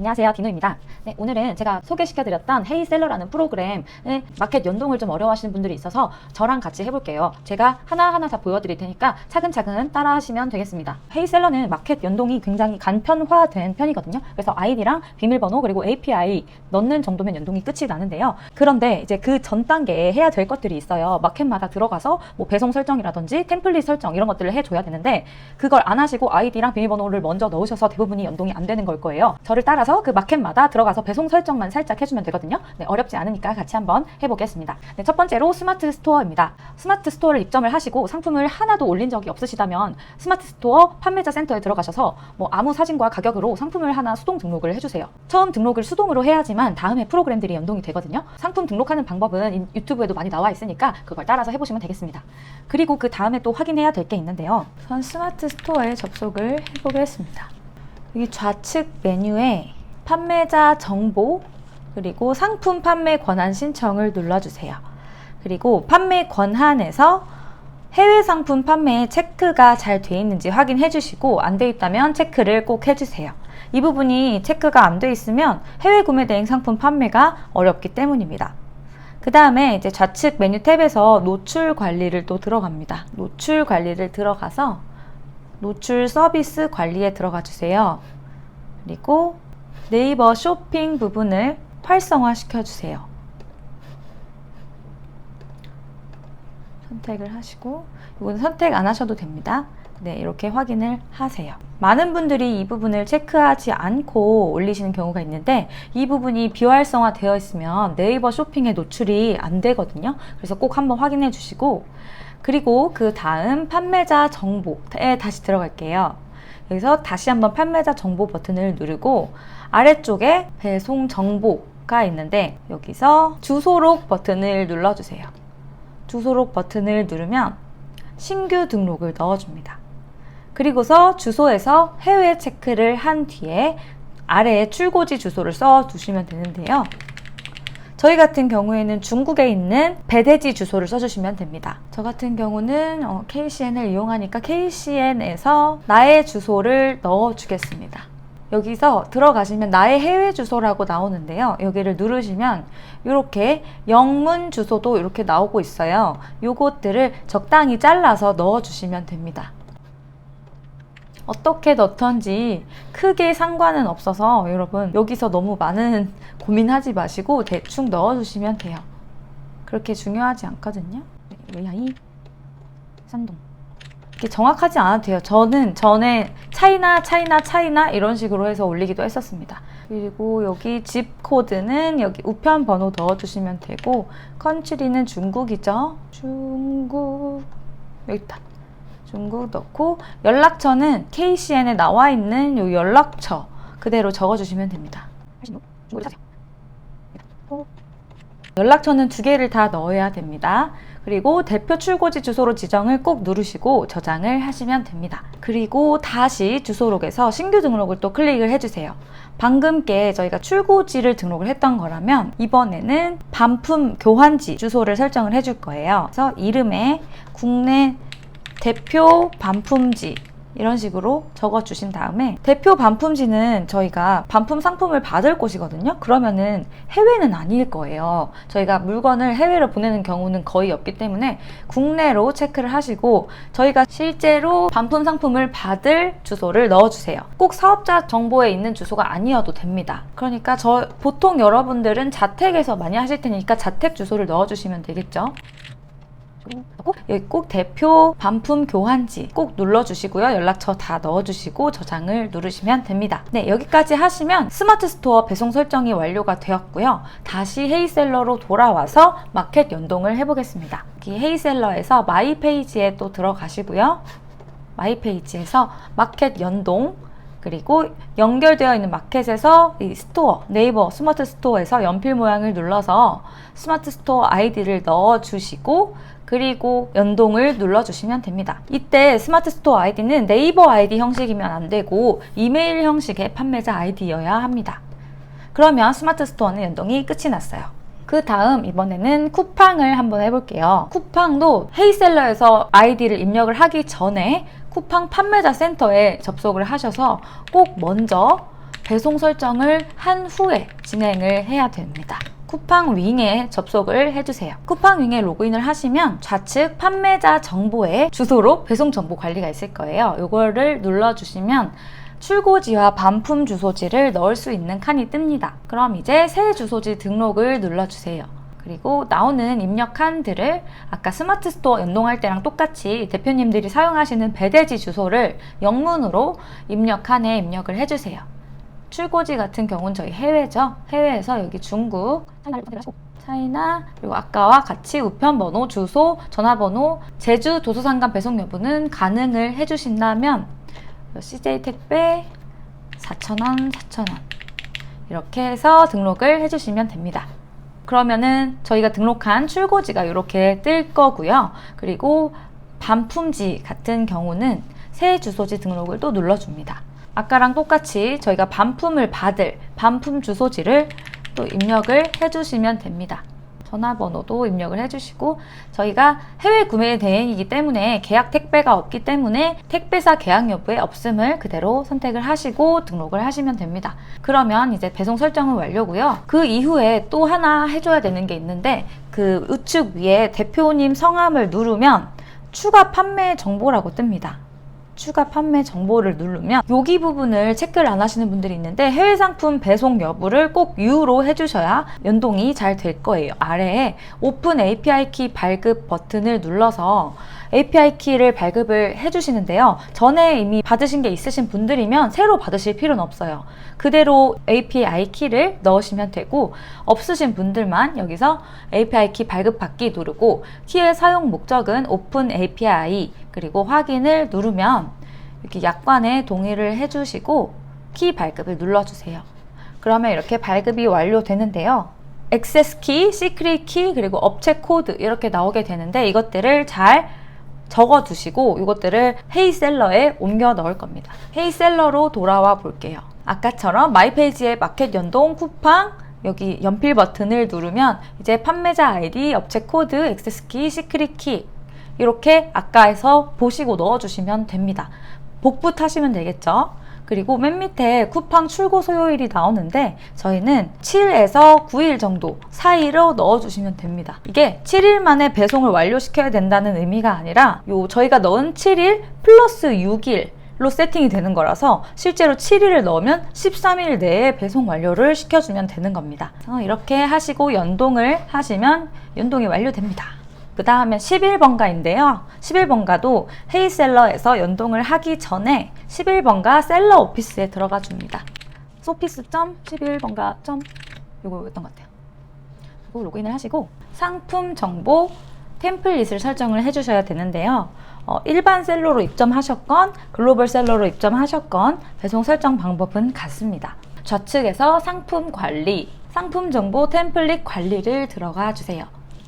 안녕하세요, 디노입니다. 네, 오늘은 제가 소개시켜드렸던 헤이셀러라는 프로그램의 마켓 연동을 좀 어려워하시는 분들이 있어서 저랑 같이 해볼게요. 제가 하나하나 다 보여드릴 테니까 차근차근 따라하시면 되겠습니다. 헤이셀러는 마켓 연동이 굉장히 간편화된 편이거든요. 그래서 아이디랑 비밀번호 그리고 API 넣는 정도면 연동이 끝이 나는데요. 그런데 이제 그 전 단계에 해야 될 것들이 있어요. 마켓마다 들어가서 뭐 배송 설정이라든지 템플릿 설정 이런 것들을 해줘야 되는데 그걸 안 하시고 아이디랑 비밀번호를 먼저 넣으셔서 대부분이 연동이 안 되는 걸 거예요. 저를 따라서 그 마켓마다 들어가서 배송 설정만 살짝 해주면 되거든요. 네, 어렵지 않으니까 같이 한번 해보겠습니다. 네, 첫 번째로 스마트 스토어입니다. 스마트 스토어를 입점을 하시고 상품을 하나도 올린 적이 없으시다면 스마트 스토어 판매자 센터에 들어가셔서 뭐 아무 사진과 가격으로 상품을 하나 수동 등록을 해주세요. 처음 등록을 수동으로 해야지만 다음에 프로그램들이 연동이 되거든요. 상품 등록하는 방법은 유튜브에도 많이 나와 있으니까 그걸 따라서 해보시면 되겠습니다. 그리고 그 다음에 또 확인해야 될 게 있는데요. 우선 스마트 스토어에 접속을 해보겠습니다. 여기 좌측 메뉴에 판매자 정보 그리고 상품 판매 권한 신청을 눌러주세요. 그리고 판매 권한에서 해외 상품 판매에 체크가 잘 돼 있는지 확인해 주시고 안 돼 있다면 체크를 꼭 해주세요. 이 부분이 체크가 안 돼 있으면 해외 구매 대행 상품 판매가 어렵기 때문입니다. 그 다음에 이제 좌측 메뉴 탭에서 노출 관리를 또 들어갑니다. 노출 관리를 들어가서 노출 서비스 관리에 들어가 주세요. 그리고 네이버 쇼핑 부분을 활성화 시켜주세요. 선택을 하시고 이건 선택 안 하셔도 됩니다. 네, 이렇게 확인을 하세요. 많은 분들이 이 부분을 체크하지 않고 올리시는 경우가 있는데 이 부분이 비활성화 되어 있으면 네이버 쇼핑에 노출이 안 되거든요. 그래서 꼭 한번 확인해 주시고 그리고 그 다음 판매자 정보에 다시 들어갈게요. 여기서 다시 한번 판매자 정보 버튼을 누르고 아래쪽에 배송 정보가 있는데 여기서 주소록 버튼을 눌러주세요. 주소록 버튼을 누르면 신규 등록을 넣어줍니다. 그리고서 주소에서 해외 체크를 한 뒤에 아래에 출고지 주소를 써두시면 되는데요. 저희 같은 경우에는 중국에 있는 배대지 주소를 써주시면 됩니다. 저 같은 경우는 KCN을 이용하니까 KCN에서 나의 주소를 넣어주겠습니다. 여기서 들어가시면 나의 해외 주소라고 나오는데요. 여기를 누르시면 이렇게 영문 주소도 이렇게 나오고 있어요. 요것들을 적당히 잘라서 넣어주시면 됩니다. 어떻게 넣던지 크게 상관은 없어서 여러분 여기서 너무 많은 고민하지 마시고 대충 넣어주시면 돼요. 그렇게 중요하지 않거든요. 웨이하이 산동 이게 정확하지 않아도 돼요. 저는 전에 차이나 이런 식으로 해서 올리기도 했었습니다. 그리고 여기 집 코드는 여기 우편 번호 넣어주시면 되고 컨트리는 중국이죠. 중국 여기 있다. 중국 넣고 연락처는 KCN에 나와 있는 요 연락처 그대로 적어주시면 됩니다. 연락처는 2개를 다 넣어야 됩니다. 그리고 대표 출고지 주소로 지정을 꼭 누르시고 저장을 하시면 됩니다. 그리고 다시 주소록에서 신규 등록을 또 클릭을 해주세요. 방금께 저희가 출고지를 등록을 했던 거라면 이번에는 반품 교환지 주소를 설정을 해줄 거예요. 그래서 이름에 국내 대표 반품지 이런 식으로 적어 주신 다음에 대표 반품지는 저희가 반품 상품을 받을 곳이거든요. 그러면은 해외는 아닐 거예요. 저희가 물건을 해외로 보내는 경우는 거의 없기 때문에 국내로 체크를 하시고 저희가 실제로 반품 상품을 받을 주소를 넣어주세요. 꼭 사업자 정보에 있는 주소가 아니어도 됩니다. 그러니까 보통 여러분들은 자택에서 많이 하실 테니까 자택 주소를 넣어주시면 되겠죠. 여기 꼭 대표 반품 교환지 꼭 눌러주시고요. 연락처 다 넣어주시고 저장을 누르시면 됩니다. 네, 여기까지 하시면 스마트 스토어 배송 설정이 완료가 되었고요. 다시 헤이셀러로 돌아와서 마켓 연동을 해보겠습니다. 여기 헤이셀러에서 마이 페이지에 또 들어가시고요. 마이 페이지에서 마켓 연동 그리고 연결되어 있는 마켓에서 이 스토어, 네이버 스마트 스토어에서 연필 모양을 눌러서 스마트 스토어 아이디를 넣어주시고 그리고 연동을 눌러주시면 됩니다. 이때 스마트 스토어 아이디는 네이버 아이디 형식이면 안 되고 이메일 형식의 판매자 아이디여야 합니다. 그러면 스마트 스토어는 연동이 끝이 났어요. 그 다음 이번에는 쿠팡을 한번 해볼게요. 쿠팡도 헤이셀러에서 아이디를 입력을 하기 전에 쿠팡 판매자 센터에 접속을 하셔서 꼭 먼저 배송 설정을 한 후에 진행을 해야 됩니다. 쿠팡 윙에 접속을 해주세요. 쿠팡 윙에 로그인을 하시면 좌측 판매자 정보에 주소로 배송 정보 관리가 있을 거예요. 이거를 눌러주시면 출고지와 반품 주소지를 넣을 수 있는 칸이 뜹니다. 그럼 이제 새 주소지 등록을 눌러주세요. 그리고 나오는 입력 칸들을 아까 스마트 스토어 연동할 때랑 똑같이 대표님들이 사용하시는 배대지 주소를 영문으로 입력 칸에 입력을 해주세요. 출고지 같은 경우는 저희 해외죠. 해외에서 여기 중국, 차이나, 그리고 아까와 같이 우편번호, 주소, 전화번호, 제주 도서상관 배송 여부는 가능을 해주신다면 CJ 택배 4,000원, 4,000원 이렇게 해서 등록을 해주시면 됩니다. 그러면은 저희가 등록한 출고지가 이렇게 뜰 거고요. 그리고 반품지 같은 경우는 새 주소지 등록을 또 눌러줍니다. 아까랑 똑같이 저희가 반품을 받을 반품 주소지를 또 입력을 해주시면 됩니다. 전화번호도 입력을 해주시고 저희가 해외 구매 대행이기 때문에 계약 택배가 없기 때문에 택배사 계약 여부에 없음을 그대로 선택을 하시고 등록을 하시면 됩니다. 그러면 이제 배송 설정은 완료고요. 그 이후에 또 하나 해줘야 되는 게 있는데 그 우측 위에 대표님 성함을 누르면 추가 판매 정보라고 뜹니다. 추가 판매 정보를 누르면 여기 부분을 체크를 안 하시는 분들이 있는데 해외 상품 배송 여부를 꼭 U로 해주셔야 연동이 잘 될 거예요. 아래에 오픈 API 키 발급 버튼을 눌러서 API 키를 발급을 해주시는데요. 전에 이미 받으신 게 있으신 분들이면 새로 받으실 필요는 없어요. 그대로 API 키를 넣으시면 되고 없으신 분들만 여기서 API 키 발급받기 누르고 키의 사용 목적은 오픈 API 그리고 확인을 누르면 이렇게 약관에 동의를 해주시고 키 발급을 눌러주세요. 그러면 이렇게 발급이 완료되는데요. 액세스 키, 시크릿 키, 그리고 업체 코드 이렇게 나오게 되는데 이것들을 잘 적어두시고 이것들을 헤이셀러에 옮겨 넣을 겁니다. 헤이셀러로 돌아와 볼게요. 아까처럼 마이페이지에 마켓 연동, 쿠팡, 여기 연필 버튼을 누르면 이제 판매자 아이디, 업체 코드, 액세스 키, 시크릿 키 이렇게 아까에서 보시고 넣어주시면 됩니다. 복붙 하시면 되겠죠. 그리고 맨 밑에 쿠팡 출고 소요일이 나오는데 저희는 7에서 9일 정도 사이로 넣어주시면 됩니다. 이게 7일 만에 배송을 완료시켜야 된다는 의미가 아니라 저희가 넣은 7일 플러스 6일로 세팅이 되는 거라서 실제로 7일을 넣으면 13일 내에 배송 완료를 시켜주면 되는 겁니다. 이렇게 하시고 연동을 하시면 연동이 완료됩니다. 그 다음에 11번가인데요. 11번가도 헤이셀러에서 연동을 하기 전에 11번가 셀러 오피스에 들어가 줍니다. office.11번가. 요거였던 것 같아요. 그리고 로그인을 하시고 상품 정보 템플릿을 설정을 해주셔야 되는데요. 일반 셀러로 입점하셨건 글로벌 셀러로 입점하셨건 배송 설정 방법은 같습니다. 좌측에서 상품 관리, 상품 정보 템플릿 관리를 들어가 주세요.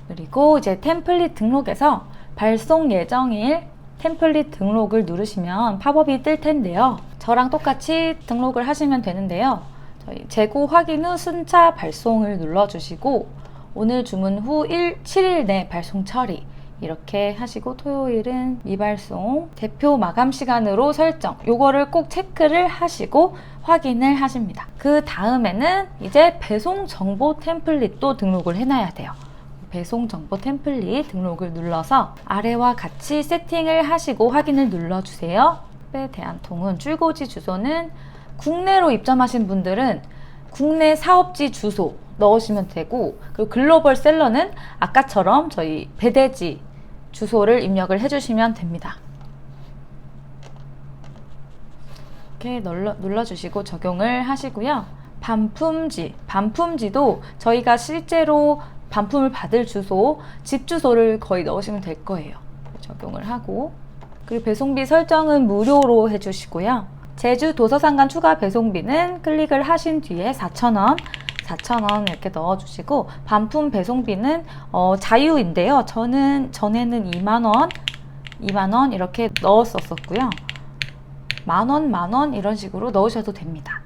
그리고 이제 템플릿 등록에서 발송 예정일 템플릿 등록을 누르시면 팝업이 뜰 텐데요. 저랑 똑같이 등록을 하시면 되는데요. 저희 재고 확인 후 순차 발송을 눌러주시고 오늘 주문 후 7일 내 발송 처리 이렇게 하시고 토요일은 미발송 대표 마감 시간으로 설정 요거를 꼭 체크를 하시고 확인을 하십니다. 그 다음에는 이제 배송 정보 템플릿도 등록을 해놔야 돼요. 배송 정보 템플릿 등록을 눌러서 아래와 같이 세팅을 하시고 확인을 눌러주세요. 대한통운 출고지 주소는 국내로 입점하신 분들은 국내 사업지 주소 넣으시면 되고 그리고 글로벌 셀러는 아까처럼 저희 배대지 주소를 입력을 해주시면 됩니다. 이렇게 눌러주시고 적용을 하시고요. 반품지도 저희가 실제로 반품을 받을 주소, 집 주소를 거의 넣으시면 될 거예요. 적용을 하고 그리고 배송비 설정은 무료로 해주시고요. 제주 도서상관 추가 배송비는 클릭을 하신 뒤에 4,000원 이렇게 넣어주시고 반품 배송비는 자유인데요. 저는 전에는 2만원 이렇게 넣었었고요. 만원 이런 식으로 넣으셔도 됩니다.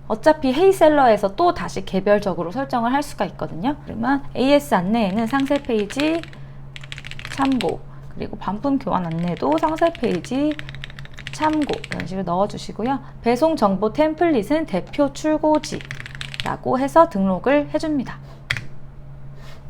어차피 헤이셀러에서 또 다시 개별적으로 설정을 할 수가 있거든요. 그러면 AS 안내에는 상세 페이지 참고 그리고 반품 교환 안내도 상세 페이지 참고 이런 식으로 넣어주시고요. 배송 정보 템플릿은 대표 출고지라고 해서 등록을 해줍니다.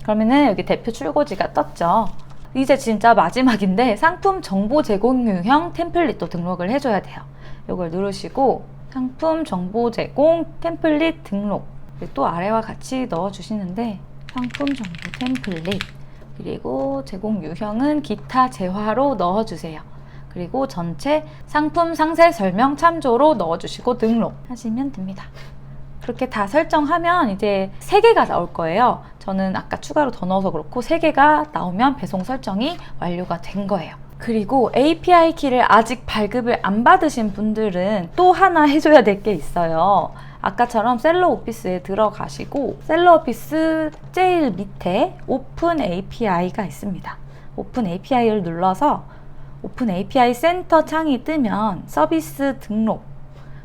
그러면은 여기 대표 출고지가 떴죠. 이제 진짜 마지막인데 상품 정보 제공 유형 템플릿도 등록을 해줘야 돼요. 이걸 누르시고 상품 정보 제공 템플릿 등록, 또 아래와 같이 넣어주시는데 상품 정보 템플릿, 그리고 제공 유형은 기타 재화로 넣어주세요. 그리고 전체 상품 상세 설명 참조로 넣어주시고 등록하시면 됩니다. 그렇게 다 설정하면 이제 3개가 나올 거예요. 저는 아까 추가로 더 넣어서 그렇고 3개가 나오면 배송 설정이 완료가 된 거예요. 그리고 API 키를 아직 발급을 안 받으신 분들은 또 하나 해줘야 될 게 있어요. 아까처럼 셀러 오피스에 들어가시고 셀러 오피스 제일 밑에 오픈 API가 있습니다. 오픈 API를 눌러서 오픈 API 센터 창이 뜨면 서비스 등록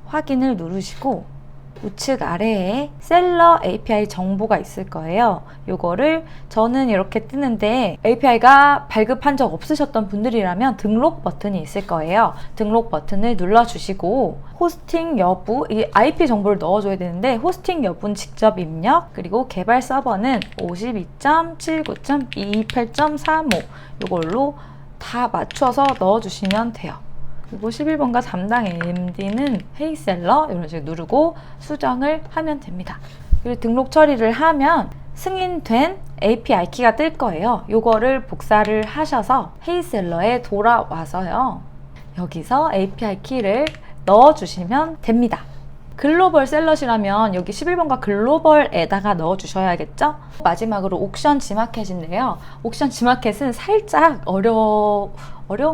확인을 누르시고 우측 아래에 셀러 API 정보가 있을 거예요. 요거를 저는 이렇게 뜨는데 API가 발급한 적 없으셨던 분들이라면 등록 버튼이 있을 거예요. 등록 버튼을 눌러주시고 호스팅 여부, 이 IP 정보를 넣어줘야 되는데 호스팅 여부는 직접 입력, 그리고 개발 서버는 52.79.28.35 요걸로 다 맞춰서 넣어주시면 돼요. 그리고 11번가 담당 AMD는 헤이셀러 이런 식으로 누르고 수정을 하면 됩니다. 그리고 등록 처리를 하면 승인된 API 키가 뜰 거예요. 요거를 복사를 하셔서 헤이셀러에 돌아와서요. 여기서 API 키를 넣어주시면 됩니다. 글로벌 셀러시라면 여기 11번가 글로벌에다가 넣어주셔야겠죠? 마지막으로 옥션 지마켓인데요. 옥션 지마켓은 살짝 어려운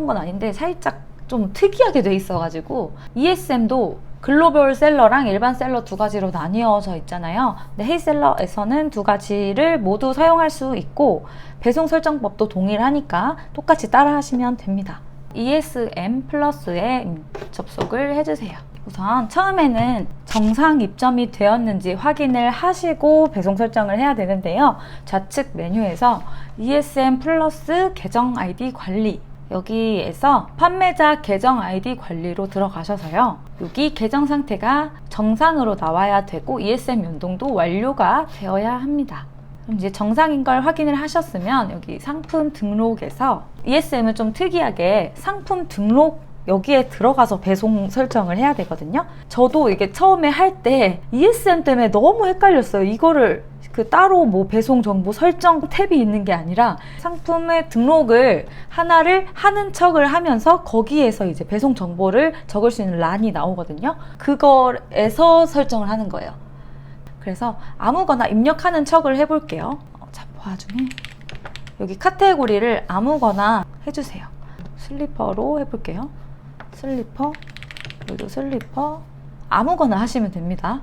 건 아닌데 살짝 좀 특이하게 돼 있어가지고 ESM도 글로벌 셀러랑 일반 셀러 두 가지로 나뉘어져 있잖아요. 근데 헤이셀러에서는 두 가지를 모두 사용할 수 있고 배송 설정법도 동일하니까 똑같이 따라 하시면 됩니다. ESM 플러스에 접속을 해주세요. 우선 처음에는 정상 입점이 되었는지 확인을 하시고 배송 설정을 해야 되는데요. 좌측 메뉴에서 ESM 플러스 계정 아이디 관리, 여기에서 판매자 계정 아이디 관리로 들어가셔서요. 여기 계정 상태가 정상으로 나와야 되고 ESM 연동도 완료가 되어야 합니다. 그럼 이제 정상인 걸 확인을 하셨으면 여기 상품 등록에서 ESM은 좀 특이하게 상품 등록 여기에 들어가서 배송 설정을 해야 되거든요. 저도 이게 처음에 할 때 ESM 때문에 너무 헷갈렸어요. 이거를 따로 뭐 배송 정보 설정 탭이 있는 게 아니라 상품의 등록을 하나를 하는 척을 하면서 거기에서 이제 배송 정보를 적을 수 있는 란이 나오거든요. 그거에서 설정을 하는 거예요. 그래서 아무거나 입력하는 척을 해볼게요. 자, 와중에 여기 카테고리를 아무거나 해주세요. 슬리퍼로 해볼게요. 슬리퍼, 여기도 슬리퍼, 아무거나 하시면 됩니다.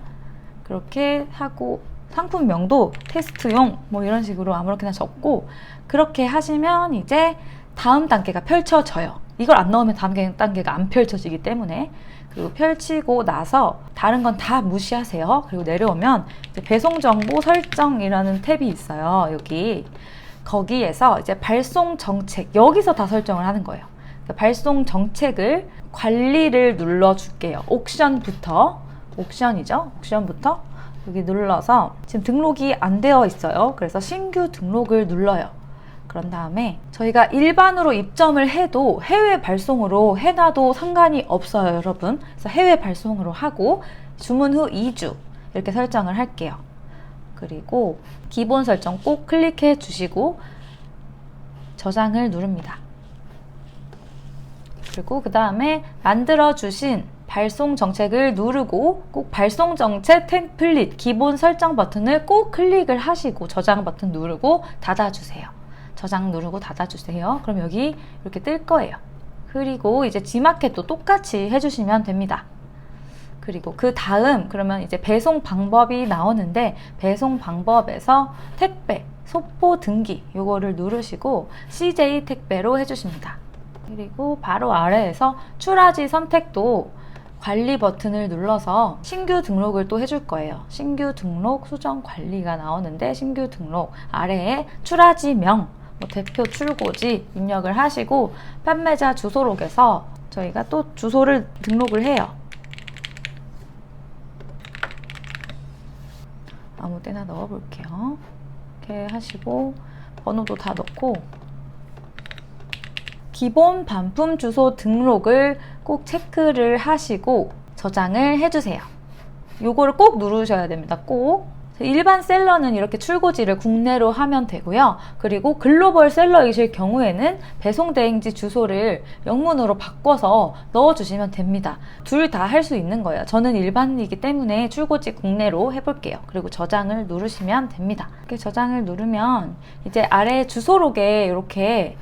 그렇게 하고 상품명도 테스트용 뭐 이런 식으로 아무렇게나 적고 그렇게 하시면 이제 다음 단계가 펼쳐져요. 이걸 안 넣으면 다음 단계가 안 펼쳐지기 때문에. 그리고 펼치고 나서 다른 건 다 무시하세요. 그리고 내려오면 이제 배송 정보 설정이라는 탭이 있어요. 여기 거기에서 이제 발송 정책, 여기서 다 설정을 하는 거예요. 발송 정책을 관리를 눌러줄게요. 옥션부터, 옥션이죠? 옥션부터 여기 눌러서 지금 등록이 안 되어 있어요. 그래서 신규 등록을 눌러요. 그런 다음에 저희가 일반으로 입점을 해도 해외 발송으로 해놔도 상관이 없어요, 여러분. 그래서 해외 발송으로 하고 주문 후 2주 이렇게 설정을 할게요. 그리고 기본 설정 꼭 클릭해 주시고 저장을 누릅니다. 그리고 그 다음에 만들어 주신 발송 정책을 누르고 꼭 발송 정책 템플릿 기본 설정 버튼을 꼭 클릭을 하시고 저장 버튼 누르고 닫아주세요. 저장 누르고 닫아주세요. 그럼 여기 이렇게 뜰 거예요. 그리고 이제 지마켓도 똑같이 해주시면 됩니다. 그리고 그 다음 그러면 이제 배송 방법이 나오는데 배송 방법에서 택배, 소포 등기 요거를 누르시고 CJ 택배로 해주십니다. 그리고 바로 아래에서 출하지 선택도 관리 버튼을 눌러서 신규 등록을 또 해줄 거예요. 신규 등록 수정 관리가 나오는데 신규 등록 아래에 출하지명, 대표 출고지 입력을 하시고 판매자 주소록에서 저희가 또 주소를 등록을 해요. 아무 때나 넣어볼게요. 이렇게 하시고 번호도 다 넣고 기본 반품 주소 등록을 꼭 체크를 하시고 저장을 해주세요. 요거를 꼭 누르셔야 됩니다. 꼭. 일반 셀러는 이렇게 출고지를 국내로 하면 되고요. 그리고 글로벌 셀러이실 경우에는 배송 대행지 주소를 영문으로 바꿔서 넣어주시면 됩니다. 둘 다 할 수 있는 거예요. 저는 일반이기 때문에 출고지 국내로 해볼게요. 그리고 저장을 누르시면 됩니다. 이렇게 저장을 누르면 이제 아래 주소록에 이렇게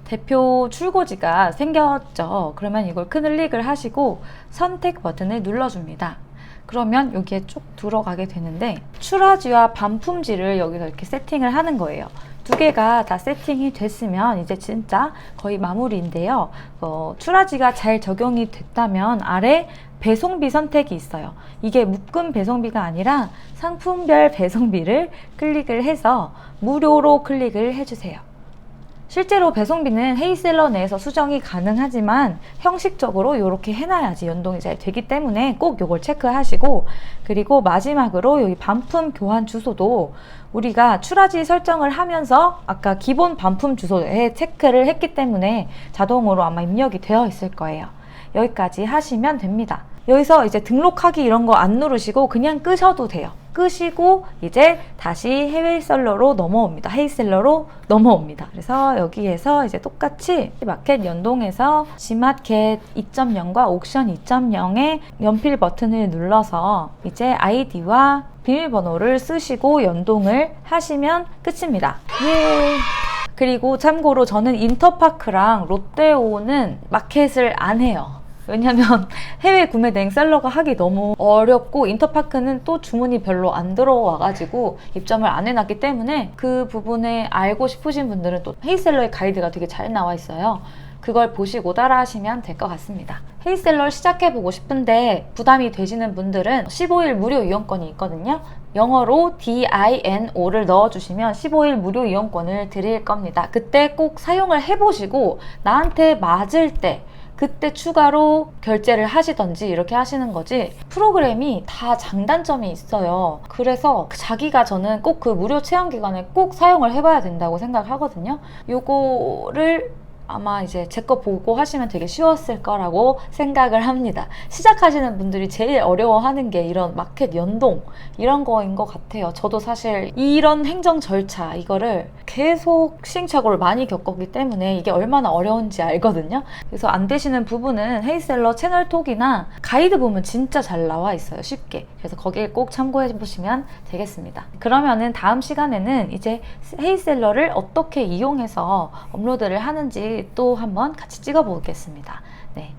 대표 출고지가 생겼죠. 그러면 이걸 클릭을 하시고 선택 버튼을 눌러줍니다. 그러면 여기에 쭉 들어가게 되는데 출하지와 반품지를 여기서 이렇게 세팅을 하는 거예요. 두 개가 다 세팅이 됐으면 이제 진짜 거의 마무리인데요. 출하지가 잘 적용이 됐다면 아래 배송비 선택이 있어요. 이게 묶음 배송비가 아니라 상품별 배송비를 클릭을 해서 무료로 클릭을 해주세요. 실제로 배송비는 헤이셀러 내에서 수정이 가능하지만 형식적으로 이렇게 해놔야지 연동이 잘 되기 때문에 꼭 이걸 체크하시고, 그리고 마지막으로 여기 반품 교환 주소도 우리가 출하지 설정을 하면서 아까 기본 반품 주소에 체크를 했기 때문에 자동으로 아마 입력이 되어 있을 거예요. 여기까지 하시면 됩니다. 여기서 이제 등록하기 이런 거 안 누르시고 그냥 끄셔도 돼요. 끄시고 이제 다시 해외 셀러로 넘어옵니다. 헤이셀러로 넘어옵니다. 그래서 여기에서 이제 똑같이 마켓 연동해서 G마켓 2.0과 옥션 2.0의 연필 버튼을 눌러서 이제 아이디와 비밀번호를 쓰시고 연동을 하시면 끝입니다. 예. 그리고 참고로 저는 인터파크랑 롯데오는 마켓을 안 해요. 왜냐면 해외 구매 대행 셀러가 하기 너무 어렵고 인터파크는 또 주문이 별로 안 들어와가지고 입점을 안 해놨기 때문에 그 부분에 알고 싶으신 분들은 또 헤이셀러의 가이드가 되게 잘 나와 있어요. 그걸 보시고 따라 하시면 될 것 같습니다. 헤이셀러를 시작해보고 싶은데 부담이 되시는 분들은 15일 무료 이용권이 있거든요. 영어로 DINO를 넣어주시면 15일 무료 이용권을 드릴 겁니다. 그때 꼭 사용을 해보시고 나한테 맞을 때 그때 추가로 결제를 하시던지 이렇게 하시는 거지, 프로그램이 다 장단점이 있어요. 그래서 자기가 저는 꼭 그 무료 체험 기간에 꼭 사용을 해봐야 된다고 생각하거든요. 요거를 아마 이제 제 거 보고 하시면 되게 쉬웠을 거라고 생각을 합니다. 시작하시는 분들이 제일 어려워하는 게 이런 마켓 연동 이런 거인 것 같아요. 저도 사실 이런 행정 절차 이거를 계속 시행착오를 많이 겪었기 때문에 이게 얼마나 어려운지 알거든요. 그래서 안 되시는 부분은 헤이셀러 채널톡이나 가이드 보면 진짜 잘 나와 있어요. 쉽게. 그래서 거기에 꼭 참고해 보시면 되겠습니다. 그러면은 다음 시간에는 이제 헤이셀러를 어떻게 이용해서 업로드를 하는지 또 한번 같이 찍어 보겠습니다. 네.